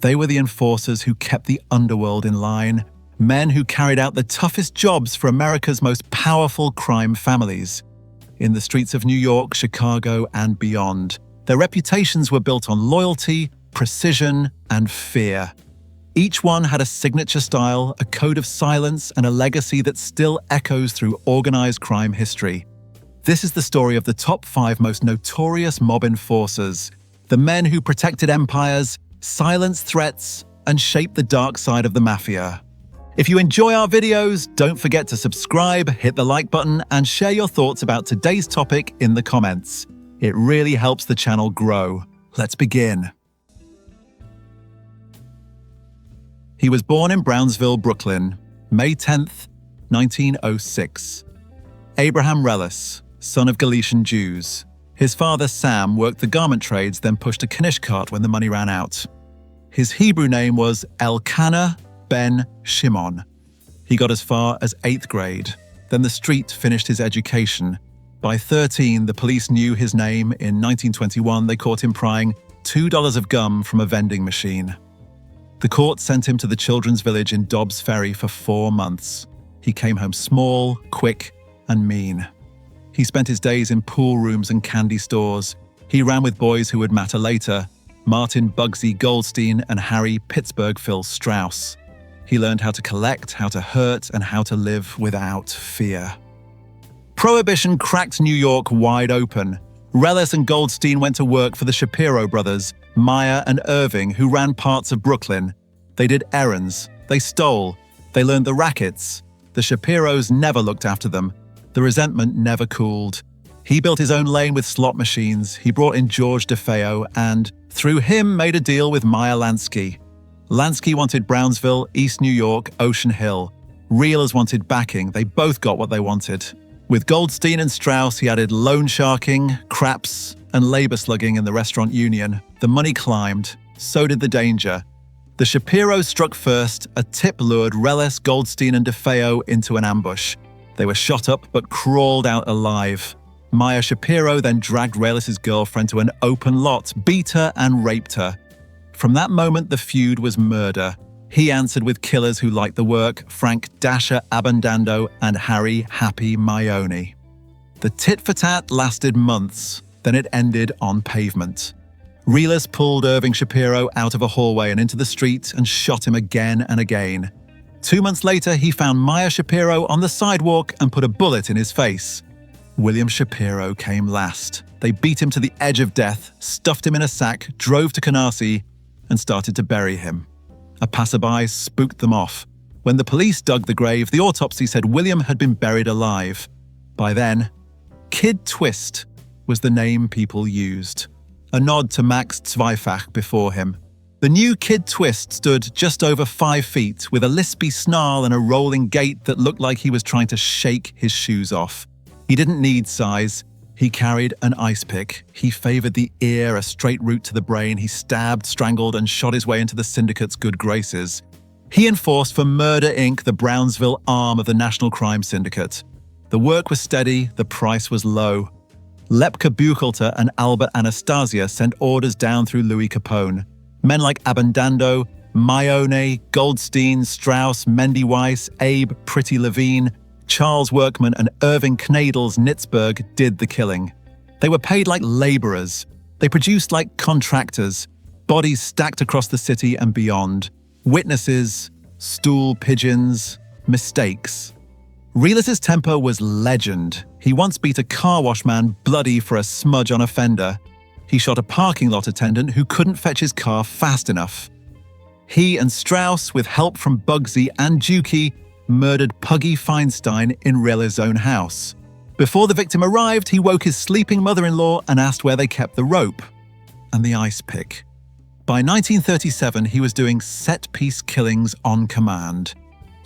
They were the enforcers who kept the underworld in line, men who carried out the toughest jobs for America's most powerful crime families. In the streets of New York, Chicago, and beyond, their reputations were built on loyalty, precision, and fear. Each one had a signature style, a code of silence, and a legacy that still echoes through organized crime history. This is the story of the top 5 most notorious mob enforcers, the men who protected empires, silenced threats, and shaped the dark side of the Mafia. If you enjoy our videos, don't forget to subscribe, hit the like button, and share your thoughts about today's topic in the comments. It really helps the channel grow. Let's begin. He was born in Brownsville, Brooklyn, May 10th, 1906. Abraham Reles, son of Galician Jews. His father, Sam, worked the garment trades, then pushed a Knish cart when the money ran out. His Hebrew name was Elkanah Ben Shimon. He got as far as 8th grade. Then the street finished his education. By 13, the police knew his name. In 1921, they caught him prying $2 of gum from a vending machine. The court sent him to the children's village in Dobbs Ferry for 4 months. He came home small, quick, and mean. He spent his days in pool rooms and candy stores. He ran with boys who would matter later, Martin Bugsy Goldstein and Harry Pittsburgh Phil Strauss. He learned how to collect, how to hurt, and how to live without fear. Prohibition cracked New York wide open. Reles and Goldstein went to work for the Shapiro brothers, Meyer and Irving, who ran parts of Brooklyn. They did errands. They stole. They learned the rackets. The Shapiros never looked after them. The resentment never cooled. He built his own lane with slot machines. He brought in George DeMeo and, through him, made a deal with Meyer Lansky. Lansky wanted Brownsville, East New York, Ocean Hill. Reles wanted backing. They both got what they wanted. With Goldstein and Strauss, he added loan sharking, craps, and labor slugging in the restaurant union. The money climbed. So did the danger. The Shapiros struck first. A tip lured Reles, Goldstein, and DeMeo into an ambush. They were shot up but crawled out alive. Meyer Shapiro then dragged Reles' girlfriend to an open lot, beat her, and raped her. From that moment, the feud was murder. He answered with killers who liked the work, Frank Dasher Abandando and Harry Happy Maione. The tit-for-tat lasted months, then it ended on pavement. Reles pulled Irving Shapiro out of a hallway and into the street and shot him again and again. 2 months later, he found Meyer Shapiro on the sidewalk and put a bullet in his face. William Shapiro came last. They beat him to the edge of death, stuffed him in a sack, drove to Canarsie, and started to bury him. A passerby spooked them off. When the police dug the grave, the autopsy said William had been buried alive. By then, Kid Twist was the name people used, a nod to Max Zweifach before him. The new Kid Twist stood just over 5 feet, with a lispy snarl and a rolling gait that looked like he was trying to shake his shoes off. He didn't need size. He carried an ice pick. He favored the ear, a straight route to the brain. He stabbed, strangled, and shot his way into the syndicate's good graces. He enforced for Murder, Inc., the Brownsville arm of the National Crime Syndicate. The work was steady, the price was low. Lepke Buchalter and Albert Anastasia sent orders down through Louis Capone. Men like Abandando, Maione, Goldstein, Strauss, Mendy Weiss, Abe, Pretty Levine, Charles Workman, and Irving Knadels Nitzberg did the killing. They were paid like laborers. They produced like contractors. Bodies stacked across the city and beyond. Witnesses, stool pigeons, mistakes. Reles' temper was legend. He once beat a car wash man bloody for a smudge on a fender. He shot a parking lot attendant who couldn't fetch his car fast enough. He and Strauss, with help from Bugsy and Dukey, murdered Puggy Feinstein in Reles' own house. Before the victim arrived, he woke his sleeping mother-in-law and asked where they kept the rope and the ice pick. By 1937, he was doing set-piece killings on command.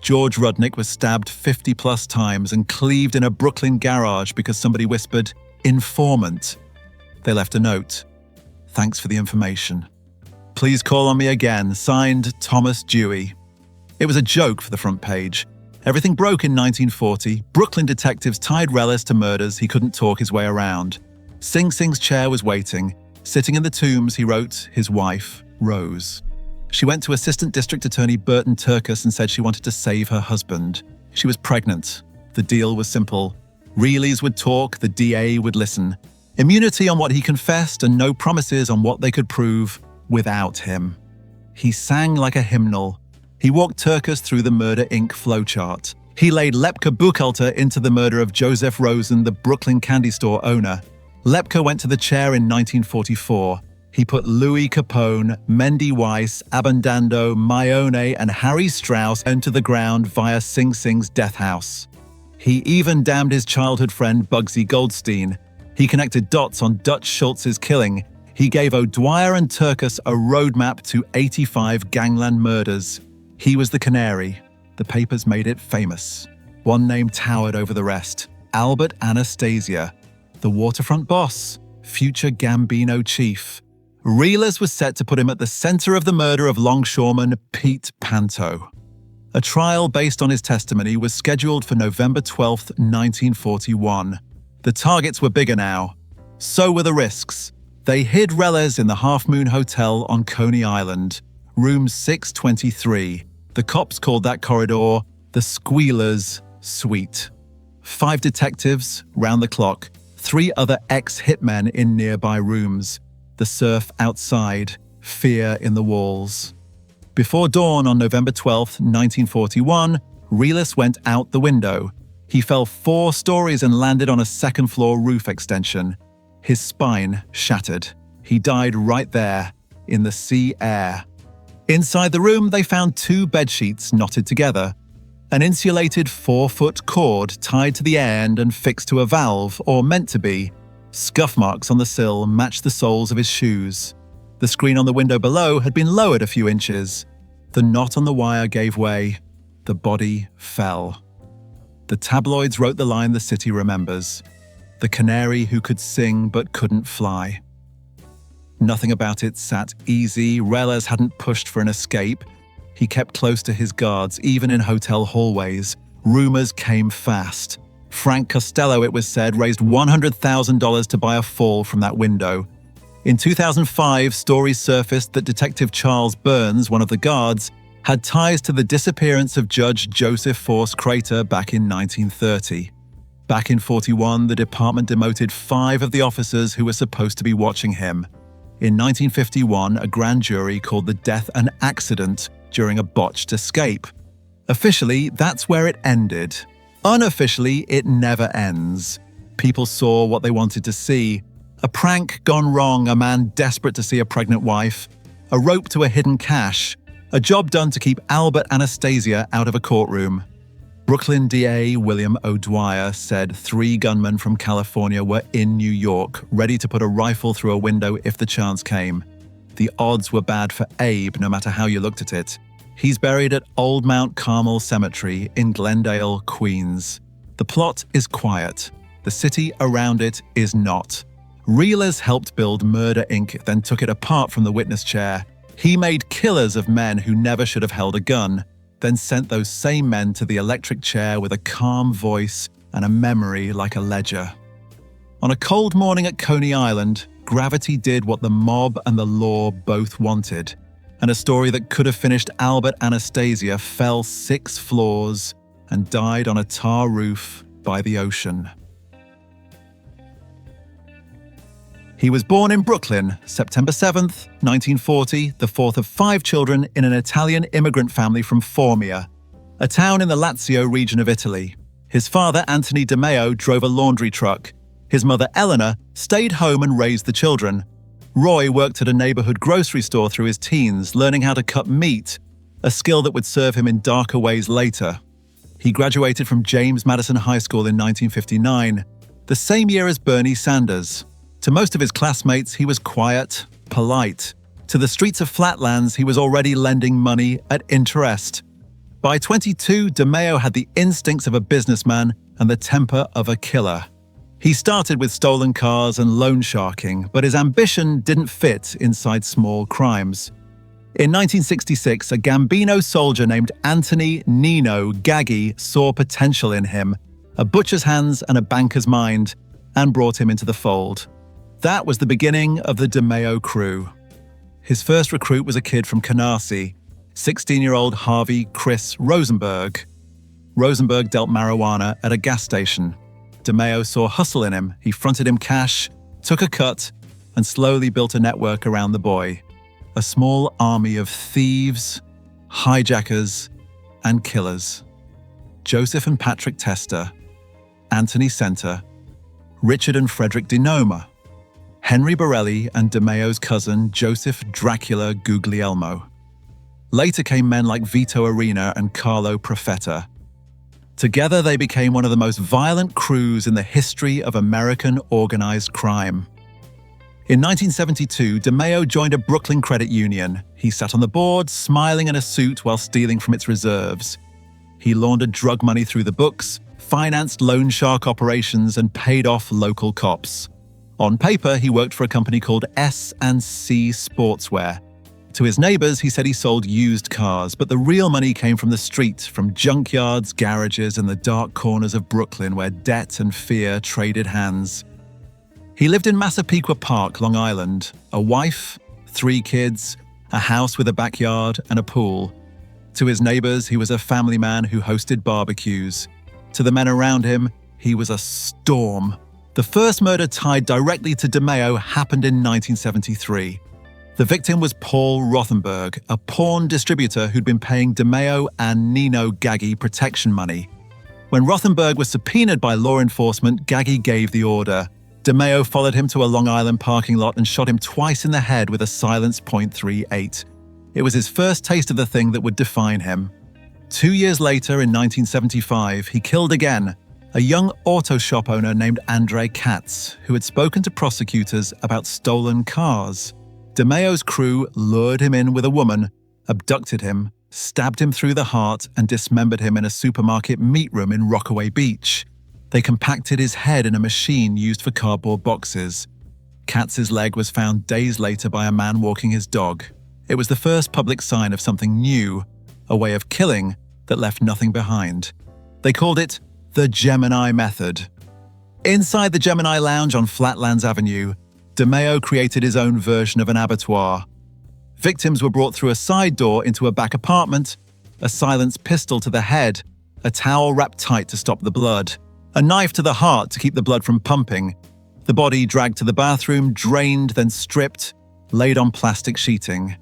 George Rudnick was stabbed 50-plus times and cleaved in a Brooklyn garage because somebody whispered, "Informant." They left a note. "Thanks for the information. Please call on me again. Signed, Thomas Dewey." It was a joke for the front page. Everything broke in 1940. Brooklyn detectives tied Reles to murders he couldn't talk his way around. Sing Sing's chair was waiting. Sitting in the tombs, he wrote his wife, Rose. She went to Assistant District Attorney Burton Turkus and said she wanted to save her husband. She was pregnant. The deal was simple. Reles would talk, the DA would listen. Immunity on what he confessed and no promises on what they could prove without him. He sang like a hymnal. He walked Turkus through the Murder Inc. flowchart. He laid Lepke Buchalter into the murder of Joseph Rosen, the Brooklyn candy store owner. Lepke went to the chair in 1944. He put Louis Capone, Mendy Weiss, Abundando, Mayone, and Harry Strauss into the ground via Sing Sing's death house. He even damned his childhood friend Bugsy Goldstein. He connected dots on Dutch Schultz's killing. He gave O'Dwyer and Turkus a roadmap to 85 gangland murders. He was the canary. The papers made it famous. One name towered over the rest: Albert Anastasia, the waterfront boss, future Gambino chief. Reles was set to put him at the center of the murder of longshoreman Pete Panto. A trial based on his testimony was scheduled for November 12, 1941. The targets were bigger now. So were the risks. They hid Reles in the Half Moon Hotel on Coney Island, room 623. The cops called that corridor the Squealer's Suite. 5 detectives, round the clock, 3 other ex-hitmen in nearby rooms. The surf outside, fear in the walls. Before dawn on November 12, 1941, Reles went out the window. He fell 4 stories and landed on a second-floor roof extension. His spine shattered. He died right there, in the sea air. Inside the room, they found 2 bedsheets knotted together. An insulated 4-foot cord tied to the end and fixed to a valve, or meant to be. Scuff marks on the sill matched the soles of his shoes. The screen on the window below had been lowered a few inches. The knot on the wire gave way. The body fell. The tabloids wrote the line the city remembers: the canary who could sing but couldn't fly. Nothing about it sat easy. Reles hadn't pushed for an escape. He kept close to his guards, even in hotel hallways. Rumors came fast. Frank Costello, it was said, raised $100,000 to buy a fall from that window. In 2005, stories surfaced that Detective Charles Burns, one of the guards, had ties to the disappearance of Judge Joseph Force Crater back in 1930. Back in 41, the department demoted 5 of the officers who were supposed to be watching him. In 1951, a grand jury called the death an accident during a botched escape. Officially, that's where it ended. Unofficially, it never ends. People saw what they wanted to see. A prank gone wrong, a man desperate to see a pregnant wife, a rope to a hidden cache, a job done to keep Albert Anastasia out of a courtroom. Brooklyn DA William O'Dwyer said 3 gunmen from California were in New York, ready to put a rifle through a window if the chance came. The odds were bad for Abe, no matter how you looked at it. He's buried at Old Mount Carmel Cemetery in Glendale, Queens. The plot is quiet. The city around it is not. Reles helped build Murder Inc., then took it apart from the witness chair. He made killers of men who never should have held a gun, then sent those same men to the electric chair with a calm voice and a memory like a ledger. On a cold morning at Coney Island, gravity did what the mob and the law both wanted. And a story that could have finished Albert Anastasia fell 6 floors and died on a tar roof by the ocean. He was born in Brooklyn, September 7th, 1940, the 4th of 5 children in an Italian immigrant family from Formia, a town in the Lazio region of Italy. His father, Anthony DeMeo, drove a laundry truck. His mother, Eleanor, stayed home and raised the children. Roy worked at a neighborhood grocery store through his teens, learning how to cut meat, a skill that would serve him in darker ways later. He graduated from James Madison High School in 1959, the same year as Bernie Sanders. To most of his classmates, he was quiet, polite. To the streets of Flatlands, he was already lending money at interest. By 22, DeMeo had the instincts of a businessman and the temper of a killer. He started with stolen cars and loan sharking, but his ambition didn't fit inside small crimes. In 1966, a Gambino soldier named Anthony Nino Gaggi saw potential in him, a butcher's hands and a banker's mind, and brought him into the fold. That was the beginning of the DeMeo crew. His first recruit was a kid from Canarsie, 16-year-old Harvey Chris Rosenberg. Rosenberg dealt marijuana at a gas station. DeMeo saw hustle in him. He fronted him cash, took a cut, and slowly built a network around the boy. A small army of thieves, hijackers, and killers. Joseph and Patrick Tester, Anthony Center, Richard and Frederick DeNoma, Henry Borelli and DeMeo's cousin Joseph Dracula Guglielmo. Later came men like Vito Arena and Carlo Profeta. Together they became one of the most violent crews in the history of American organized crime. In 1972, DeMeo joined a Brooklyn credit union. He sat on the board, smiling in a suit while stealing from its reserves. He laundered drug money through the books, financed loan shark operations, and paid off local cops. On paper, he worked for a company called S&C Sportswear. To his neighbors, he said he sold used cars, but the real money came from the street, from junkyards, garages, and the dark corners of Brooklyn where debt and fear traded hands. He lived in Massapequa Park, Long Island, a wife, 3 kids, a house with a backyard and a pool. To his neighbors, he was a family man who hosted barbecues. To the men around him, he was a storm. The first murder tied directly to DeMeo happened in 1973. The victim was Paul Rothenberg, a porn distributor who'd been paying DeMeo and Nino Gaggi protection money. When Rothenberg was subpoenaed by law enforcement, Gaggi gave the order. DeMeo followed him to a Long Island parking lot and shot him twice in the head with a silenced .38. It was his first taste of the thing that would define him. 2 years later, in 1975, he killed again, a young auto shop owner named Andre Katz, who had spoken to prosecutors about stolen cars. DeMeo's crew lured him in with a woman, abducted him, stabbed him through the heart, and dismembered him in a supermarket meat room in Rockaway Beach. They compacted his head in a machine used for cardboard boxes. Katz's leg was found days later by a man walking his dog. It was the first public sign of something new, a way of killing that left nothing behind. They called it the Gemini Method. Inside the Gemini Lounge on Flatlands Avenue, DeMeo created his own version of an abattoir. Victims were brought through a side door into a back apartment, a silenced pistol to the head, a towel wrapped tight to stop the blood, a knife to the heart to keep the blood from pumping, the body dragged to the bathroom, drained, then stripped, laid on plastic sheeting.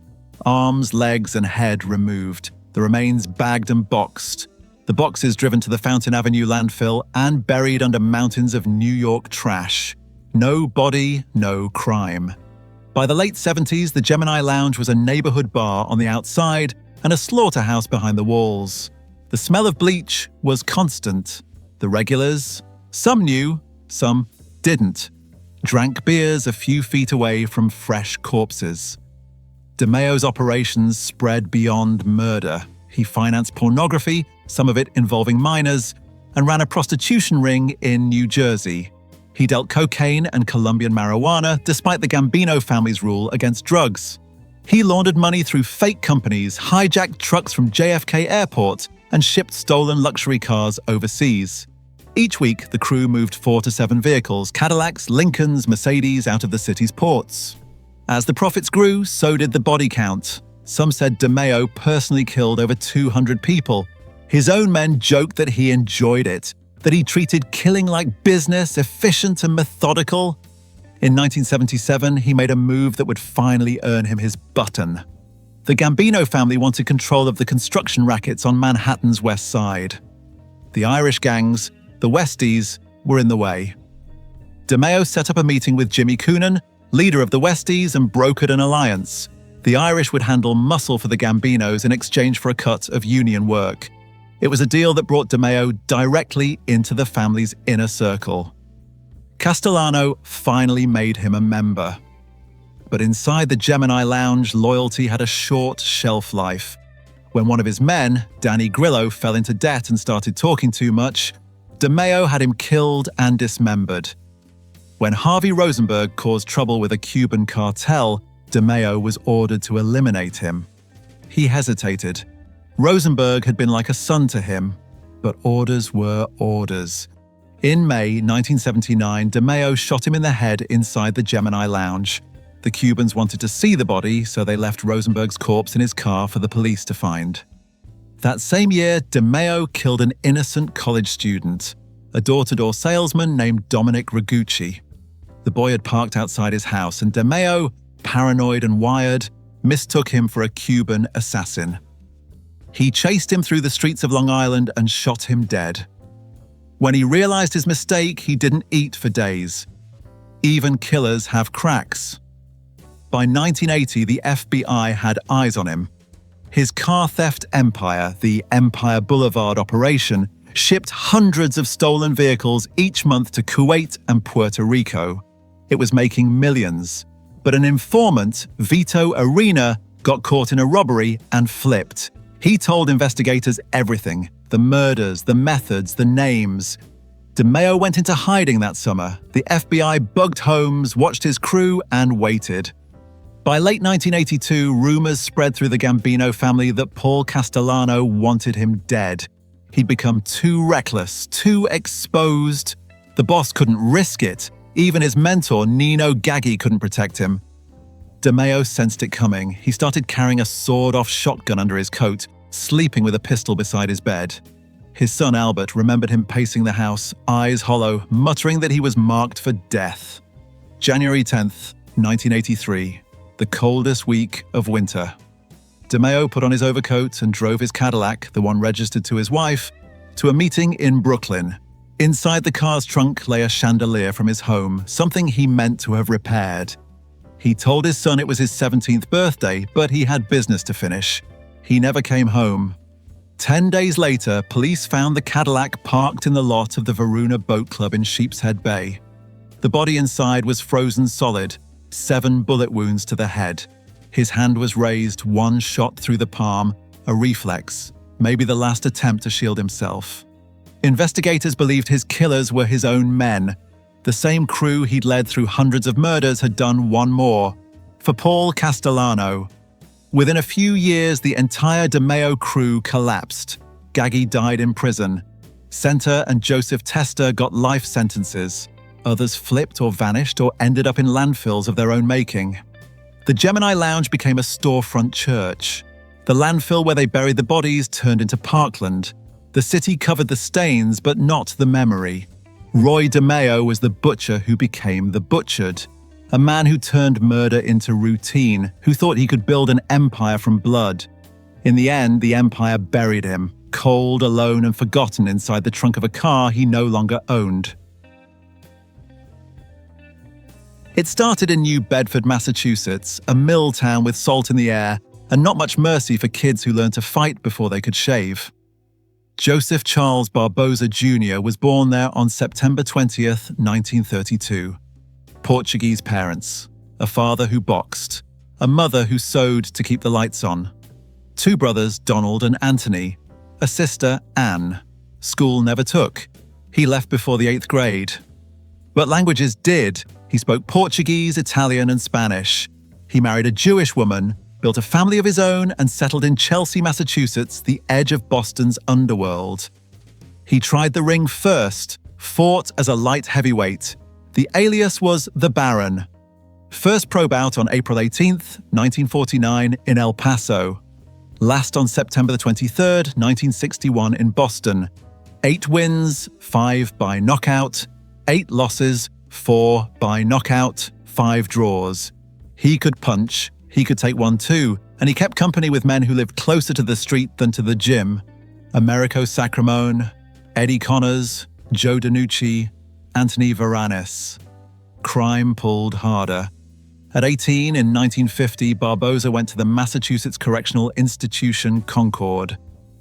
Arms, legs, and head removed, the remains bagged and boxed, the boxes driven to the Fountain Avenue landfill and buried under mountains of New York trash. No body, no crime. By the late 70s, the Gemini Lounge was a neighborhood bar on the outside and a slaughterhouse behind the walls. The smell of bleach was constant. The regulars, some knew, some didn't, drank beers a few feet away from fresh corpses. DeMeo's operations spread beyond murder. He financed pornography, some of it involving minors, and ran a prostitution ring in New Jersey. He dealt cocaine and Colombian marijuana, despite the Gambino family's rule against drugs. He laundered money through fake companies, hijacked trucks from JFK Airport, and shipped stolen luxury cars overseas. Each week, the crew moved 4 to 7 vehicles, Cadillacs, Lincolns, Mercedes, out of the city's ports. As the profits grew, so did the body count. Some said DeMeo personally killed over 200 people. His own men joked that he enjoyed it, that he treated killing like business, efficient and methodical. In 1977, he made a move that would finally earn him his button. The Gambino family wanted control of the construction rackets on Manhattan's West Side. The Irish gangs, the Westies, were in the way. DeMeo set up a meeting with Jimmy Coonan, leader of the Westies, and brokered an alliance. The Irish would handle muscle for the Gambinos in exchange for a cut of union work. It was a deal that brought DeMeo directly into the family's inner circle. Castellano finally made him a member. But inside the Gemini Lounge, loyalty had a short shelf life. When one of his men, Danny Grillo, fell into debt and started talking too much, DeMeo had him killed and dismembered. When Harvey Rosenberg caused trouble with a Cuban cartel, DeMeo was ordered to eliminate him. He hesitated. Rosenberg had been like a son to him, but orders were orders. In May 1979, DeMeo shot him in the head inside the Gemini Lounge. The Cubans wanted to see the body, so they left Rosenberg's corpse in his car for the police to find. That same year, DeMeo killed an innocent college student, a door-to-door salesman named Dominic Ragucci. The boy had parked outside his house, and DeMeo, paranoid and wired, mistook him for a Cuban assassin. He chased him through the streets of Long Island and shot him dead. When he realized his mistake, he didn't eat for days. Even killers have cracks. By 1980, the FBI had eyes on him. His car theft empire, the Empire Boulevard operation, shipped hundreds of stolen vehicles each month to Kuwait and Puerto Rico. It was making millions. But an informant, Vito Arena, got caught in a robbery and flipped. He told investigators everything: the murders, the methods, the names. DeMeo went into hiding that summer. The FBI bugged homes, watched his crew, and waited. By late 1982, rumors spread through the Gambino family that Paul Castellano wanted him dead. He'd become too reckless, too exposed. The boss couldn't risk it. Even his mentor, Nino Gaggi, couldn't protect him. DeMeo sensed it coming. He started carrying a sawed-off shotgun under his coat, sleeping with a pistol beside his bed. His son Albert remembered him pacing the house, eyes hollow, muttering that he was marked for death. January 10th, 1983. The coldest week of winter. DeMeo put on his overcoat and drove his Cadillac, the one registered to his wife, to a meeting in Brooklyn. Inside the car's trunk lay a chandelier from his home, something he meant to have repaired. He told his son it was his 17th birthday, but he had business to finish. He never came home. 10 days later, police found the Cadillac parked in the lot of the Varuna Boat Club in Sheepshead Bay. The body inside was frozen solid, 7 bullet wounds to the head. His hand was raised, 1 shot through the palm, a reflex, maybe the last attempt to shield himself. Investigators believed his killers were his own men. The same crew he'd led through hundreds of murders had done one more. For Paul Castellano. Within a few years, the entire DeMeo crew collapsed. Gaggi died in prison. Center and Joseph Tester got life sentences. Others flipped or vanished or ended up in landfills of their own making. The Gemini Lounge became a storefront church. The landfill where they buried the bodies turned into parkland. The city covered the stains, but not the memory. Roy DeMeo was the butcher who became the butchered. A man who turned murder into routine, who thought he could build an empire from blood. In the end, the empire buried him, cold, alone, and forgotten inside the trunk of a car he no longer owned. It started in New Bedford, Massachusetts, a mill town with salt in the air and not much mercy for kids who learned to fight before they could shave. Joseph Charles Barboza Jr. was born there on September 20th, 1932. Portuguese parents, a father who boxed, a mother who sewed to keep the lights on, 2 brothers, Donald and Anthony, a sister, Anne. School never took. He left before the 8th grade. But languages did. He spoke Portuguese, Italian, and Spanish. He married a Jewish woman, built a family of his own, and settled in Chelsea, Massachusetts, the edge of Boston's underworld. He tried the ring first, fought as a light heavyweight. The alias was the Baron. First pro bout on April 18th, 1949 in El Paso. Last on September 23rd, 1961 in Boston. 8 wins, 5 by knockout, 8 losses, 4 by knockout, 5 draws. He could punch, he could take one too, and he kept company with men who lived closer to the street than to the gym. Americo Sacramone, Eddie Connors, Joe DiNucci, Anthony Varanis. Crime pulled harder. At 18 in 1950, Barboza went to the Massachusetts Correctional Institution Concord.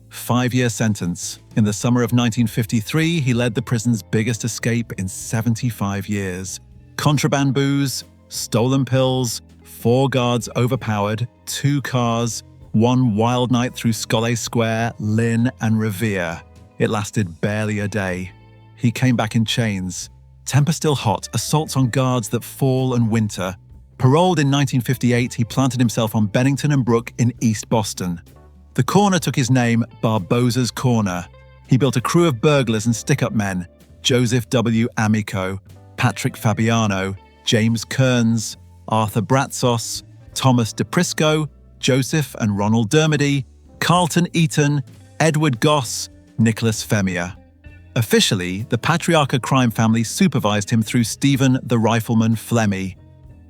5-year sentence. In the summer of 1953, he led the prison's biggest escape in 75 years. Contraband booze, stolen pills, 4 guards overpowered, 2 cars, 1 wild night through Scollay Square, Lynn, and Revere. It lasted barely a day. He came back in chains. Temper still hot, assaults on guards that fall and winter. Paroled in 1958, he planted himself on Bennington and Brook in East Boston. The corner took his name, Barboza's Corner. He built a crew of burglars and stick-up men, Joseph W. Amico, Patrick Fabiano, James Kearns, Arthur Bratsos, Thomas DePrisco, Joseph and Ronald Dermody, Carlton Eaton, Edward Goss, Nicholas Femia. Officially, the Patriarcha crime family supervised him through Stephen the Rifleman Flemmi.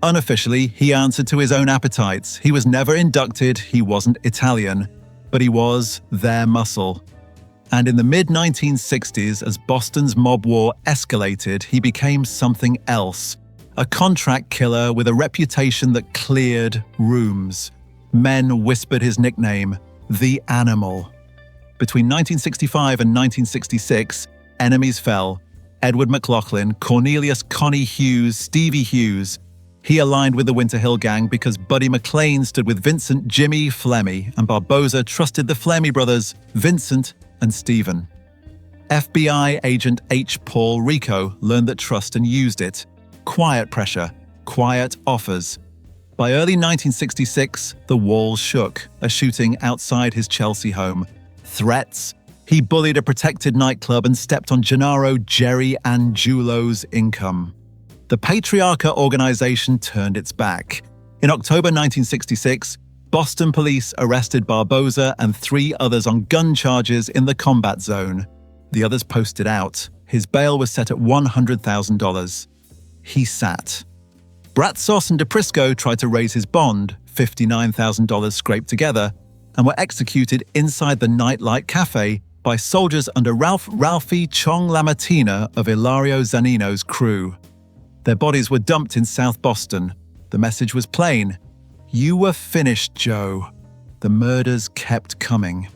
Unofficially, he answered to his own appetites. He was never inducted, he wasn't Italian, but he was their muscle. And in the mid-1960s, as Boston's mob war escalated, he became something else. A contract killer with a reputation that cleared rooms. Men whispered his nickname, the Animal. Between 1965 and 1966, enemies fell. Edward McLaughlin, Cornelius Connie Hughes, Stevie Hughes. He aligned with the Winter Hill Gang because Buddy McLean stood with Vincent Jimmy Flemmi, and Barboza trusted the Flemmi brothers, Vincent and Stephen. FBI agent H. Paul Rico learned that trust and used it. Quiet pressure, quiet offers. By early 1966, the walls shook, a shooting outside his Chelsea home. Threats. He bullied a protected nightclub and stepped on Gennaro Jerry Angiulo's income. The Patriarcha organization turned its back. In October 1966, Boston police arrested Barboza and 3 others on gun charges in the combat zone. The others posted out. His bail was set at $100,000. He sat. Bratsos and DePrisco tried to raise his bond, $59,000 scraped together, and were executed inside the Nightlight Cafe by soldiers under Ralphie Chong Lamattina of Ilario Zanino's crew. Their bodies were dumped in South Boston. The message was plain. You were finished, Joe. The murders kept coming.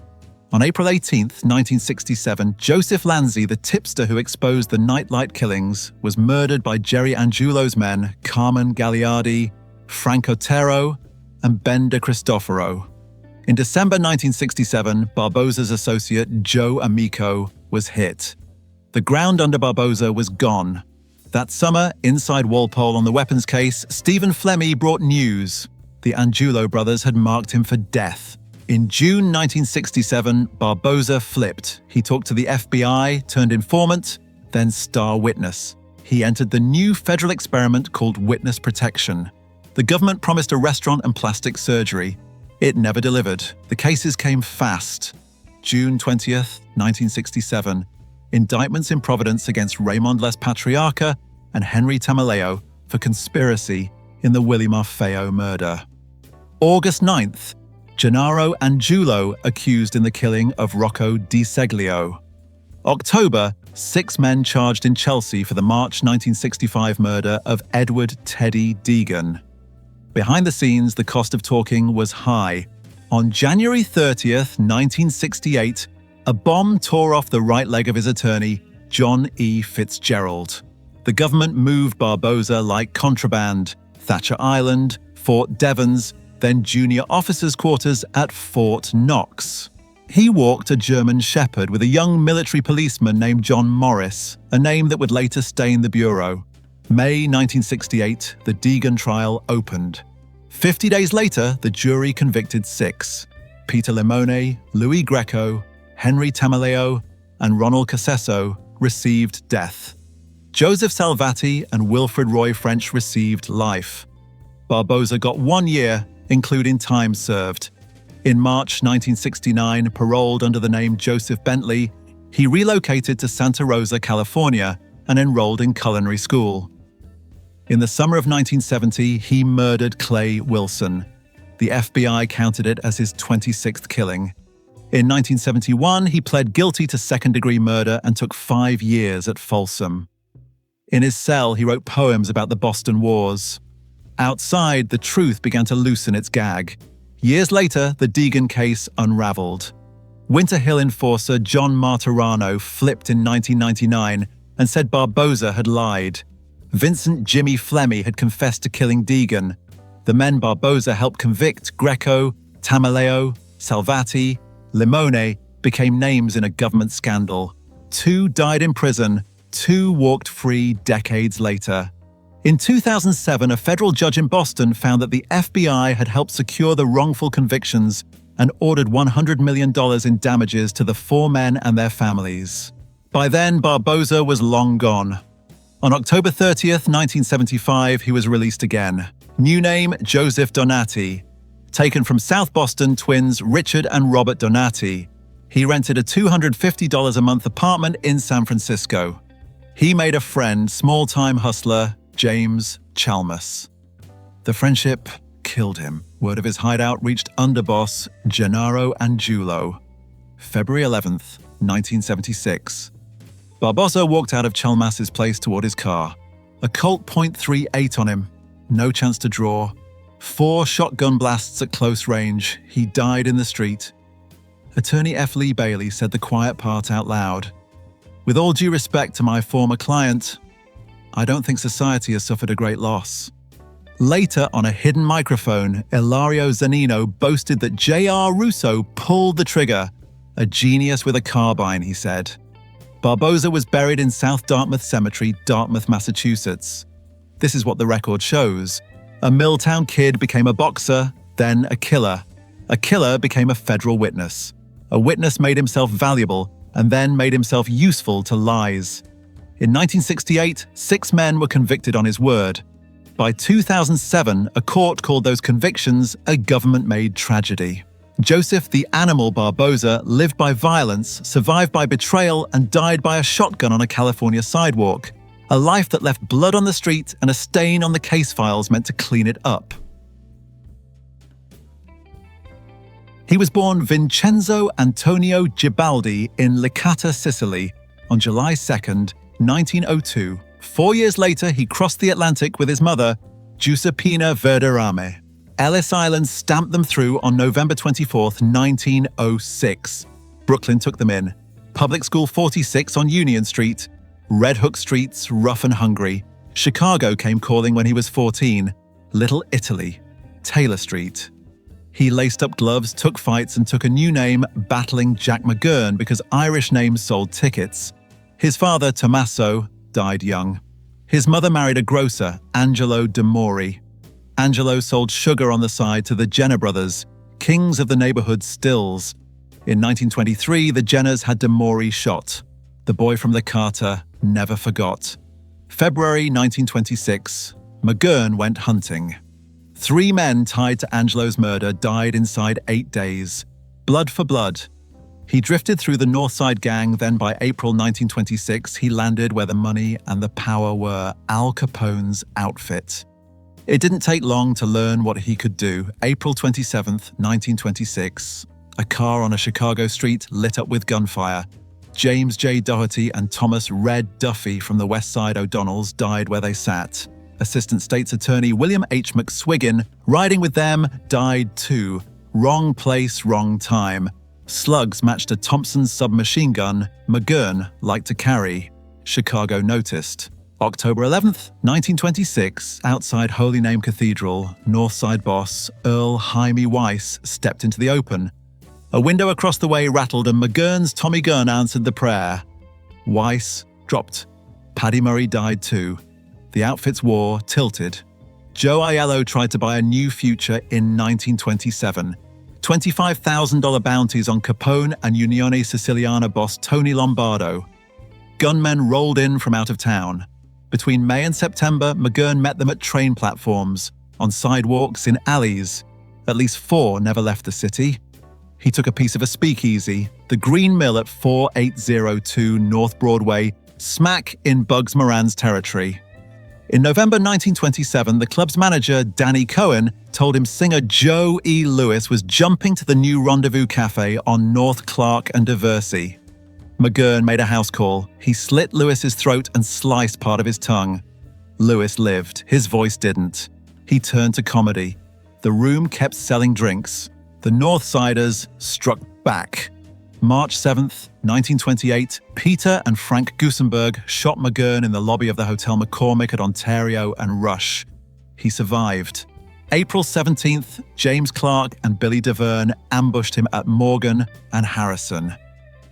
On April 18, 1967, Joseph Lanzi, the tipster who exposed the Nightlight killings, was murdered by Jerry Angiulo's men, Carmen Gagliardi, Frank Otero, and Ben De Cristoforo. In December 1967, Barboza's associate, Joe Amico, was hit. The ground under Barboza was gone. That summer, inside Walpole on the weapons case, Stephen Flemmi brought news. The Angiulo brothers had marked him for death. In June 1967, Barboza flipped. He talked to the FBI, turned informant, then star witness. He entered the new federal experiment called witness protection. The government promised a restaurant and plastic surgery. It never delivered. The cases came fast. June 20th, 1967. Indictments in Providence against Raymond Les Patriarca and Henry Tamaleo for conspiracy in the Willie Maffeo murder. August 9th. Gennaro Angiulo accused in the killing of Rocco Di Seglio. October, 6 men charged in Chelsea for the March 1965 murder of Edward Teddy Deegan. Behind the scenes, the cost of talking was high. On January 30th, 1968, a bomb tore off the right leg of his attorney, John E. Fitzgerald. The government moved Barboza like contraband. Thatcher Island, Fort Devens, then junior officers' quarters at Fort Knox. He walked a German shepherd with a young military policeman named John Morris, a name that would later stain the bureau. May 1968, the Deegan trial opened. 50 days later, the jury convicted 6. Peter Limone, Louis Greco, Henry Tamaleo, and Ronald Casesso received death. Joseph Salvati and Wilfred Roy French received life. Barboza got 1 year, including time served. In March 1969, paroled under the name Joseph Bentley, he relocated to Santa Rosa, California, and enrolled in culinary school. In the summer of 1970, he murdered Clay Wilson. The FBI counted it as his 26th killing. In 1971, he pled guilty to second-degree murder and took 5 years at Folsom. In his cell, he wrote poems about the Boston Wars. Outside, the truth began to loosen its gag. Years later, the Deegan case unraveled. Winter Hill enforcer John Martirano flipped in 1999 and said Barboza had lied. Vincent Jimmy Flemmi had confessed to killing Deegan. The men Barboza helped convict, Greco, Tamaleo, Salvati, Limone, became names in a government scandal. 2 died in prison, 2 walked free decades later. In 2007, a federal judge in Boston found that the FBI had helped secure the wrongful convictions and ordered $100 million in damages to the 4 men and their families. By then, Barboza was long gone. On October 30th, 1975, he was released again. New name, Joseph Donati. Taken from South Boston twins Richard and Robert Donati. He rented a $250 a month apartment in San Francisco. He made a friend, small-time hustler, James Chalmers. The friendship killed him. Word of his hideout reached underboss Gennaro Angiulo. February 11th, 1976. Barboza walked out of Chalmers' place toward his car. A Colt .38 on him. No chance to draw. 4 shotgun blasts at close range. He died in the street. Attorney F. Lee Bailey said the quiet part out loud. With all due respect to my former client, I don't think society has suffered a great loss. Later, on a hidden microphone, Ilario Zanino boasted that J.R. Russo pulled the trigger. A genius with a carbine, he said. Barboza was buried in South Dartmouth Cemetery, Dartmouth, Massachusetts. This is what the record shows. A Milltown kid became a boxer, then a killer. A killer became a federal witness. A witness made himself valuable and then made himself useful to lies. In 1968, 6 men were convicted on his word. By 2007, a court called those convictions a government-made tragedy. Joseph the Animal Barboza lived by violence, survived by betrayal, and died by a shotgun on a California sidewalk. A life that left blood on the street and a stain on the case files meant to clean it up. He was born Vincenzo Antonio Gibaldi in Licata, Sicily, on July 2nd, 1902. 4 years later, he crossed the Atlantic with his mother, Giuseppina Verderame. Ellis Island stamped them through on November 24th, 1906. Brooklyn took them in. Public School 46 on Union Street. Red Hook streets, rough and hungry. Chicago came calling when he was 14. Little Italy. Taylor Street. He laced up gloves, took fights, and took a new name, battling Jack McGurn, because Irish names sold tickets. His father, Tommaso, died young. His mother married a grocer, Angelo De Mori. Angelo sold sugar on the side to the Jenner brothers, kings of the neighborhood's stills. In 1923, the Jenners had De Mori shot. The boy from the Carter never forgot. February 1926, McGurn went hunting. 3 men tied to Angelo's murder died inside 8 days. Blood for blood. He drifted through the Northside Gang, then by April 1926, he landed where the money and the power were, Al Capone's outfit. It didn't take long to learn what he could do. April 27th, 1926. A car on a Chicago street lit up with gunfire. James J. Doherty and Thomas Red Duffy from the West Side O'Donnells died where they sat. Assistant State's Attorney William H. McSwiggan, riding with them, died too. Wrong place, wrong time. Slugs matched a Thompson submachine gun McGurn liked to carry. Chicago noticed. October 11th, 1926, outside Holy Name Cathedral, Northside boss Earl Jaime Weiss stepped into the open. A window across the way rattled and McGurn's Tommy gun answered the prayer. Weiss dropped. Paddy Murray died too. The outfit's war tilted. Joe Aiello tried to buy a new future in 1927. $25,000 bounties on Capone and Unione Siciliana boss Tony Lombardo. Gunmen rolled in from out of town. Between May and September, McGurn met them at train platforms, on sidewalks, in alleys. At least 4 never left the city. He took a piece of a speakeasy, the Green Mill at 4802 North Broadway, smack in Bugs Moran's territory. In November 1927, the club's manager, Danny Cohen, told him singer Joe E. Lewis was jumping to the new Rendezvous Cafe on North Clark and Diversey. McGurn made a house call. He slit Lewis's throat and sliced part of his tongue. Lewis lived. His voice didn't. He turned to comedy. The room kept selling drinks. The Northsiders struck back. March 7th, 1928, Peter and Frank Gusenberg shot McGurn in the lobby of the Hotel McCormick at Ontario and Rush. He survived. April 17th, James Clark and Billy DeVerne ambushed him at Morgan and Harrison.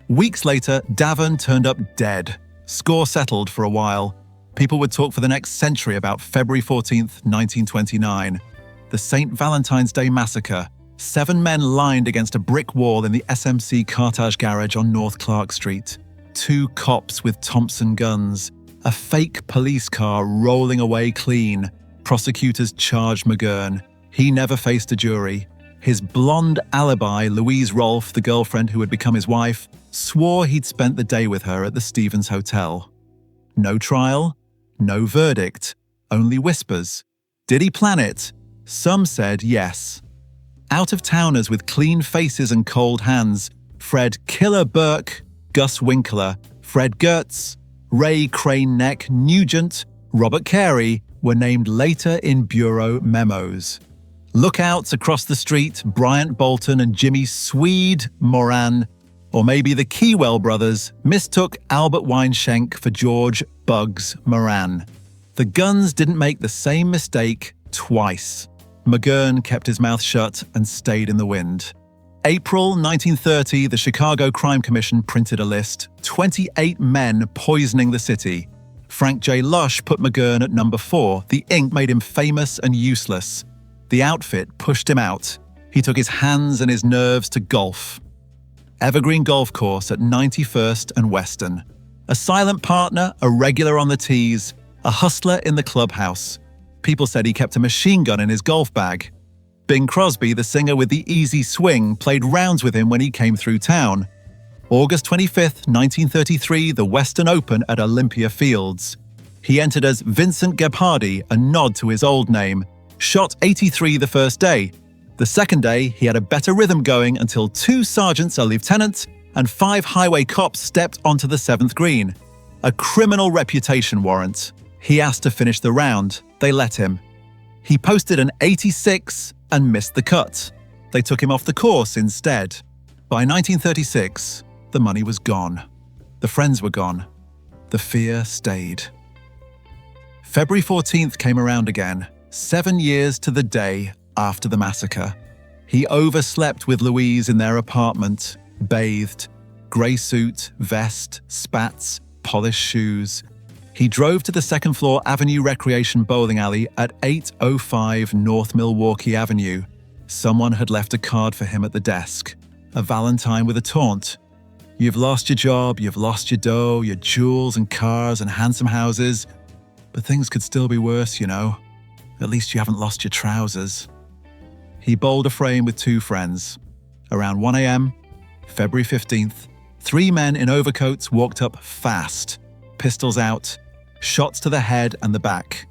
Weeks later, Davern turned up dead. Score settled for a while. People would talk for the next century about February 14th, 1929. The St. Valentine's Day Massacre. 7 men lined against a brick wall in the SMC Carthage garage on North Clark Street. 2 cops with Thompson guns. A fake police car rolling away clean. Prosecutors charged McGurn. He never faced a jury. His blonde alibi, Louise Rolfe, the girlfriend who had become his wife, swore he'd spent the day with her at the Stevens Hotel. No trial, no verdict, only whispers. Did he plan it? Some said yes. Out-of-towners with clean faces and cold hands, Fred Killer Burke, Gus Winkler, Fred Gertz, Ray Crane Neck Nugent, Robert Carey, were named later in bureau memos. Lookouts across the street, Bryant Bolton and Jimmy Swede Moran, or maybe the Keywell brothers, mistook Albert Weinschenk for George Bugs Moran. The guns didn't make the same mistake twice. McGurn kept his mouth shut and stayed in the wind. April 1930, the Chicago Crime Commission printed a list, 28 men poisoning the city. Frank J. Lush put McGurn at number 4. The ink made him famous and useless. The outfit pushed him out. He took his hands and his nerves to golf. Evergreen Golf Course at 91st and Western. A silent partner, a regular on the tees, a hustler in the clubhouse. People said he kept a machine gun in his golf bag. Bing Crosby, the singer with the easy swing, played rounds with him when he came through town. August 25th, 1933, the Western Open at Olympia Fields. He entered as Vincent Gebhardy, a nod to his old name. Shot 83 the first day. The second day, he had a better rhythm going until 2 sergeants, a lieutenant, and 5 highway cops stepped onto the 7th green. A criminal reputation warrant. He asked to finish the round. They let him. He posted an 86 and missed the cut. They took him off the course instead. By 1936, the money was gone. The friends were gone. The fear stayed. February 14th came around again, 7 years to the day after the massacre. He overslept with Louise in their apartment, bathed, grey suit, vest, spats, polished shoes. He drove to the second-floor Avenue Recreation bowling alley at 805 North Milwaukee Avenue. Someone had left a card for him at the desk. A valentine with a taunt. You've lost your job, you've lost your dough, your jewels and cars and handsome houses. But things could still be worse, you know. At least you haven't lost your trousers. He bowled a frame with 2 friends. Around 1 a.m., February 15th, 3 men in overcoats walked up fast. Pistols out, shots to the head and the back.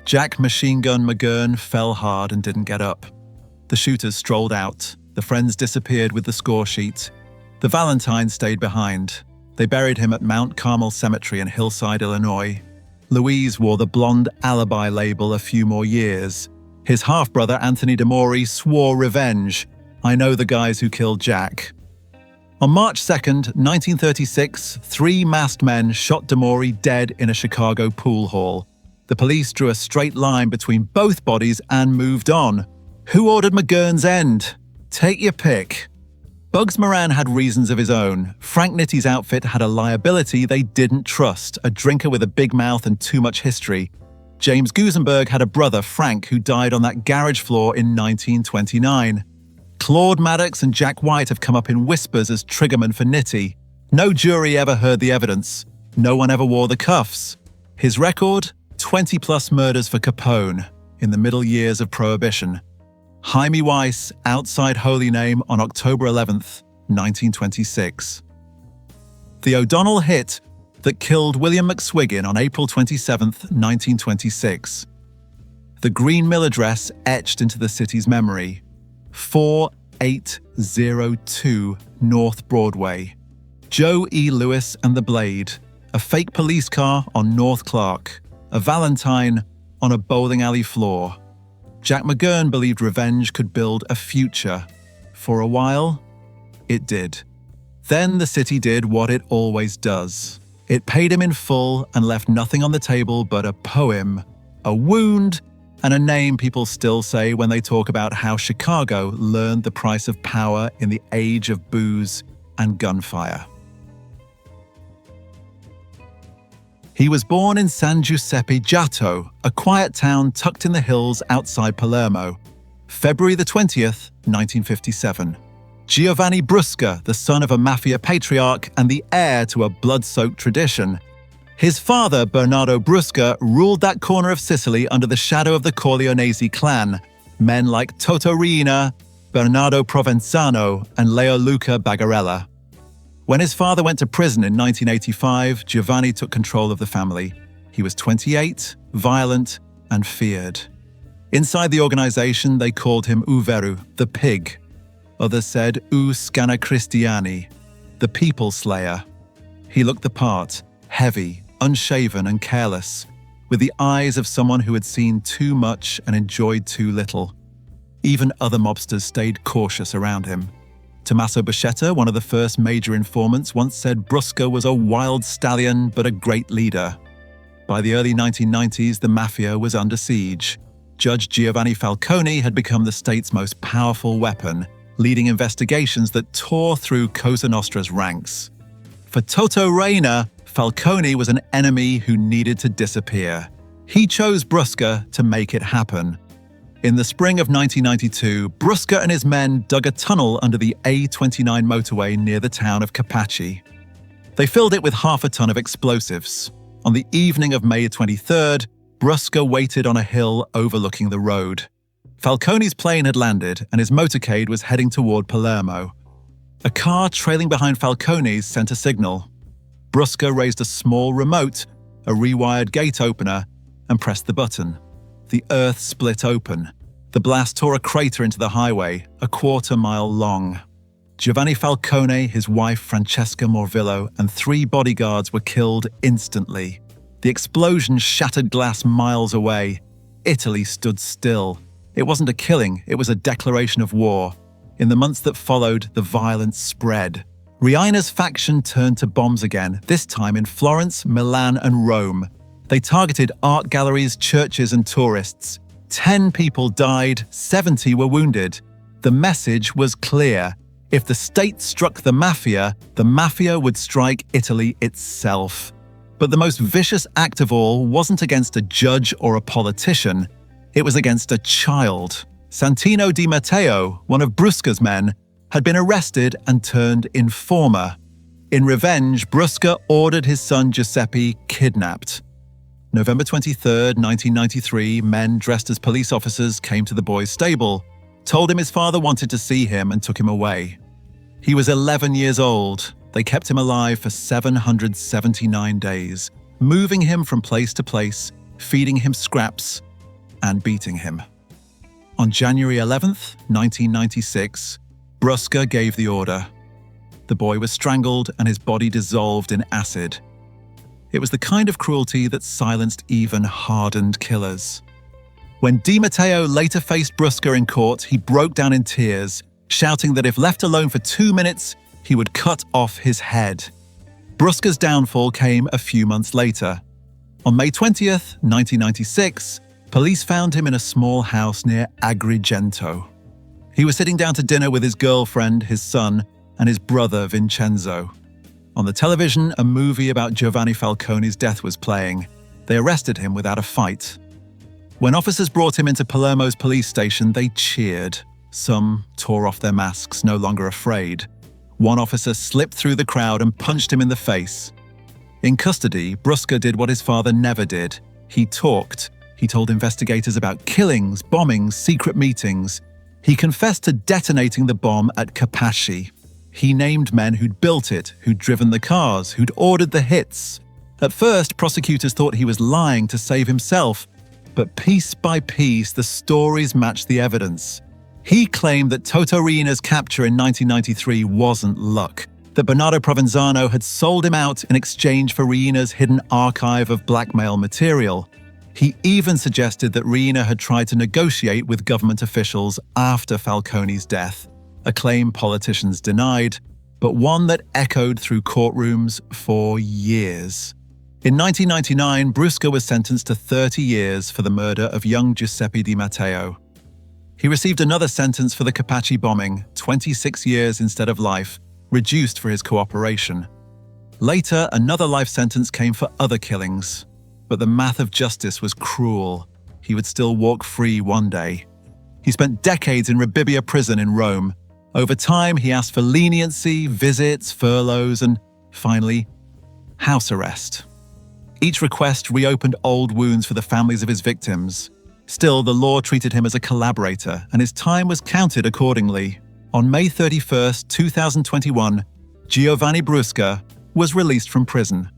Jack Machine Gun McGurn fell hard and didn't get up. The shooters strolled out. The friends disappeared with the score sheet. The Valentine stayed behind. They buried him at Mount Carmel Cemetery in Hillside, Illinois. Louise wore the blonde alibi label a few more years. His half-brother Anthony DeMeo swore revenge. I know the guys who killed Jack. On March 2nd, 1936, 3 masked men shot DeMeo dead in a Chicago pool hall. The police drew a straight line between both bodies and moved on. Who ordered McGurn's end? Take your pick. Bugs Moran had reasons of his own. Frank Nitty's outfit had a liability they didn't trust, a drinker with a big mouth and too much history. James Gusenberg had a brother, Frank, who died on that garage floor in 1929. Claude Maddox and Jack White have come up in whispers as triggermen for Nitty. No jury ever heard the evidence. No one ever wore the cuffs. His record? 20-plus murders for Capone in the middle years of Prohibition. Jaime Weiss, outside Holy Name on October 11th, 1926. The O'Donnell hit that killed William McSwiggin on April 27th, 1926. The Green Mill address etched into the city's memory. 4802 North Broadway. Joe E. Lewis and the Blade. A fake police car on North Clark. A Valentine on a bowling alley floor. Jack McGurn believed revenge could build a future. For a while, it did. Then the city did what it always does. It paid him in full and left nothing on the table but a poem, a wound, and a name people still say when they talk about how Chicago learned the price of power in the age of booze and gunfire. He was born in San Giuseppe Giotto, a quiet town tucked in the hills outside Palermo. February the 20th, 1957. Giovanni Brusca, the son of a Mafia patriarch and the heir to a blood-soaked tradition. His father, Bernardo Brusca, ruled that corner of Sicily under the shadow of the Corleonesi clan, men like Toto Riina, Bernardo Provenzano, and Leoluca Bagarella. When his father went to prison in 1985, Giovanni took control of the family. He was 28, violent, and feared. Inside the organization, they called him Uveru, the pig. Others said U Scana Cristiani, the people slayer. He looked the part, heavy, unshaven, and careless, with the eyes of someone who had seen too much and enjoyed too little. Even other mobsters stayed cautious around him. Tommaso Buscetta, one of the first major informants, once said Brusca was a wild stallion but a great leader. By the early 1990s, the Mafia was under siege. Judge Giovanni Falcone had become the state's most powerful weapon, leading investigations that tore through Cosa Nostra's ranks. For Toto Riina, Falcone was an enemy who needed to disappear. He chose Brusca to make it happen. In the spring of 1992, Brusca and his men dug a tunnel under the A29 motorway near the town of Capaci. They filled it with half a ton of explosives. On the evening of May 23rd, Brusca waited on a hill overlooking the road. Falcone's plane had landed and his motorcade was heading toward Palermo. A car trailing behind Falcone's sent a signal. Brusca raised a small remote, a rewired gate opener, and pressed the button. The earth split open. The blast tore a crater into the highway, a quarter-mile long. Giovanni Falcone, his wife Francesca Morvillo, and 3 bodyguards were killed instantly. The explosion shattered glass miles away. Italy stood still. It wasn't a killing, it was a declaration of war. In the months that followed, the violence spread. Riina's faction turned to bombs again, this time in Florence, Milan, and Rome. They targeted art galleries, churches, and tourists. 10 people died, 70 were wounded. The message was clear. If the state struck the Mafia would strike Italy itself. But the most vicious act of all wasn't against a judge or a politician. It was against a child. Santino Di Matteo, one of Brusca's men, had been arrested and turned informer. In revenge, Brusca ordered his son Giuseppe kidnapped. November 23, 1993, men dressed as police officers came to the boy's stable, told him his father wanted to see him and took him away. He was 11 years old. They kept him alive for 779 days, moving him from place to place, feeding him scraps, and beating him. On January 11th, 1996, Brusca gave the order. The boy was strangled and his body dissolved in acid. It was the kind of cruelty that silenced even hardened killers. When Di Matteo later faced Brusca in court, he broke down in tears, shouting that if left alone for 2 minutes, he would cut off his head. Brusca's downfall came a few months later. On May 20th, 1996, police found him in a small house near Agrigento. He was sitting down to dinner with his girlfriend, his son, and his brother Vincenzo. On the television, a movie about Giovanni Falcone's death was playing. They arrested him without a fight. When officers brought him into Palermo's police station, they cheered. Some tore off their masks, no longer afraid. One officer slipped through the crowd and punched him in the face. In custody, Brusca did what his father never did. He talked. He told investigators about killings, bombings, secret meetings. He confessed to detonating the bomb at Capaci. He named men who'd built it, who'd driven the cars, who'd ordered the hits. At first, prosecutors thought he was lying to save himself, but piece by piece, the stories matched the evidence. He claimed that Toto Riina's capture in 1993 wasn't luck, that Bernardo Provenzano had sold him out in exchange for Riina's hidden archive of blackmail material. He even suggested that Riina had tried to negotiate with government officials after Falcone's death, a claim politicians denied, but one that echoed through courtrooms for years. In 1999, Brusca was sentenced to 30 years for the murder of young Giuseppe Di Matteo. He received another sentence for the Capaci bombing, 26 years instead of life, reduced for his cooperation. Later, another life sentence came for other killings, but the math of justice was cruel. He would still walk free one day. He spent decades in Rebibbia prison in Rome. Over time, he asked for leniency, visits, furloughs, and finally, house arrest. Each request reopened old wounds for the families of his victims. Still, the law treated him as a collaborator, and his time was counted accordingly. On May 31, 2021, Giovanni Brusca was released from prison.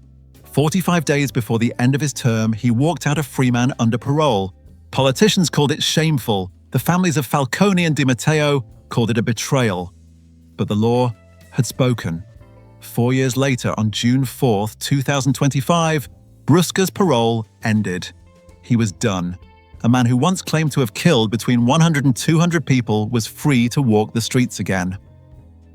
45 days before the end of his term, he walked out a free man under parole. Politicians called it shameful. The families of Falcone and DeMeo called it a betrayal. But the law had spoken. 4 years later, on June 4, 2025, Brusca's parole ended. He was done. A man who once claimed to have killed between 100 and 200 people was free to walk the streets again.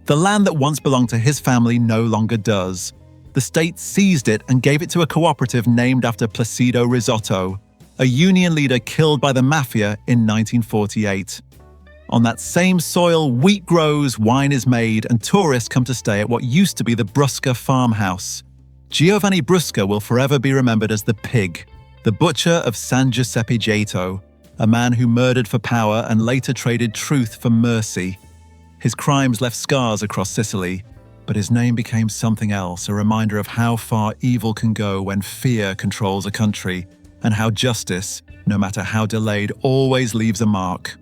The land that once belonged to his family no longer does. The state seized it and gave it to a cooperative named after Placido Risotto, a union leader killed by the Mafia in 1948. On that same soil, wheat grows, wine is made, and tourists come to stay at what used to be the Brusca farmhouse. Giovanni Brusca will forever be remembered as the pig, the butcher of San Giuseppe Gaeto, a man who murdered for power and later traded truth for mercy. His crimes left scars across Sicily, but his name became something else, a reminder of how far evil can go when fear controls a country, and how justice, no matter how delayed, always leaves a mark.